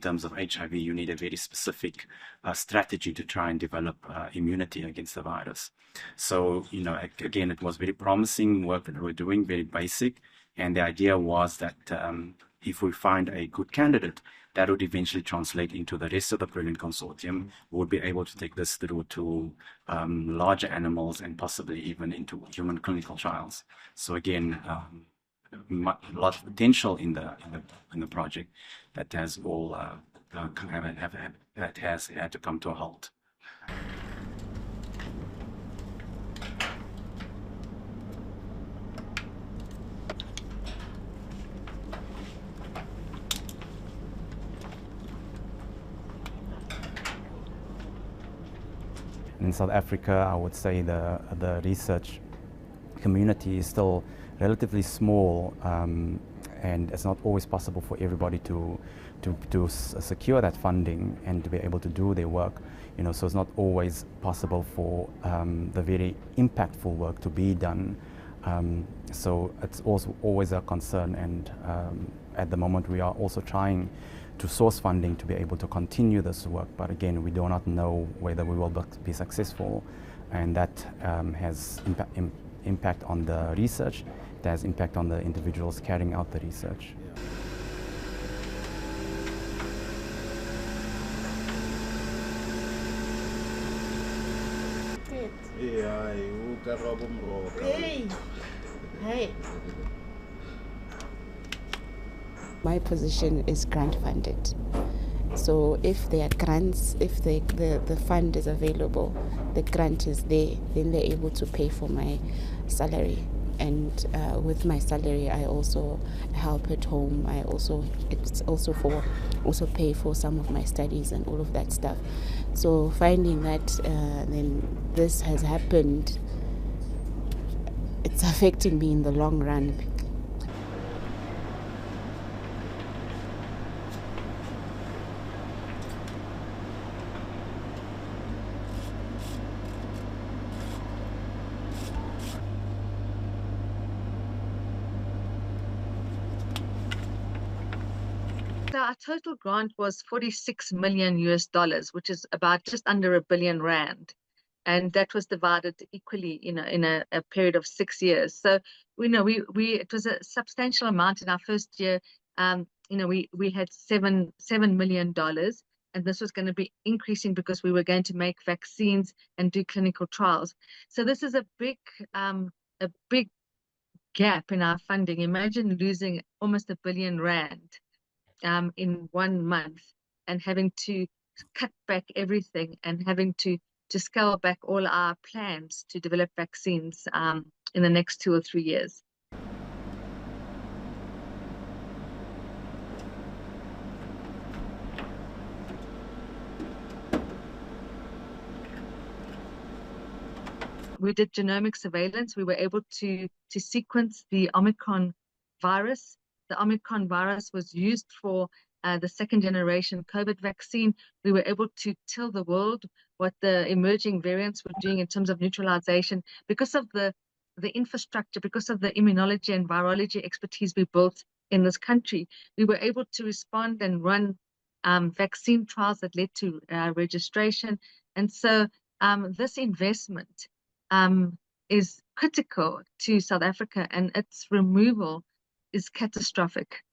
terms of HIV, you need a very specific strategy to try and develop immunity against the virus. So, you know, again, it was very promising work that we were doing, very basic. And the idea was that if we find a good candidate, that would eventually translate into the rest of the BRILLIANT Consortium. We would be able to take this through to larger animals and possibly even into human clinical trials. So again, a lot of potential in the project that has all that has had to come to a halt. In South Africa, I would say the research community is still relatively small, and it's not always possible for everybody to secure that funding and to be able to do their work. You know, so it's not always possible for the very impactful work to be done. So it's also always a concern, and at the moment we are also trying to source funding to be able to continue this work, but again, we do not know whether we will be successful, and that has impact on the research, it has impact on the individuals carrying out the research. My position is grant funded. So if there are grants, if the fund is available, the grant is there, then they're able to pay for my salary. And with my salary, I also help at home. It's also pay for some of my studies and all of that stuff. So finding that then this has happened, it's affecting me in the long run. So our total grant was $46 million, which is about just under R1 billion. And that was divided equally, you know, in a period of 6 years. So it was a substantial amount in our first year. You know, we had $7 million, and this was going to be increasing because we were going to make vaccines and do clinical trials. So this is a big gap in our funding. Imagine losing almost R1 billion in 1 month and having to cut back everything and having to scale back all our plans to develop vaccines in the next 2 or 3 years. We did genomic surveillance. We were able to sequence the Omicron virus. The Omicron virus was used for the second-generation COVID vaccine. We were able to tell the world what the emerging variants were doing in terms of neutralization because of the infrastructure, because of the immunology and virology expertise we built in this country. We were able to respond and run vaccine trials that led to registration. And so this investment is critical to South Africa, and its removal is catastrophic.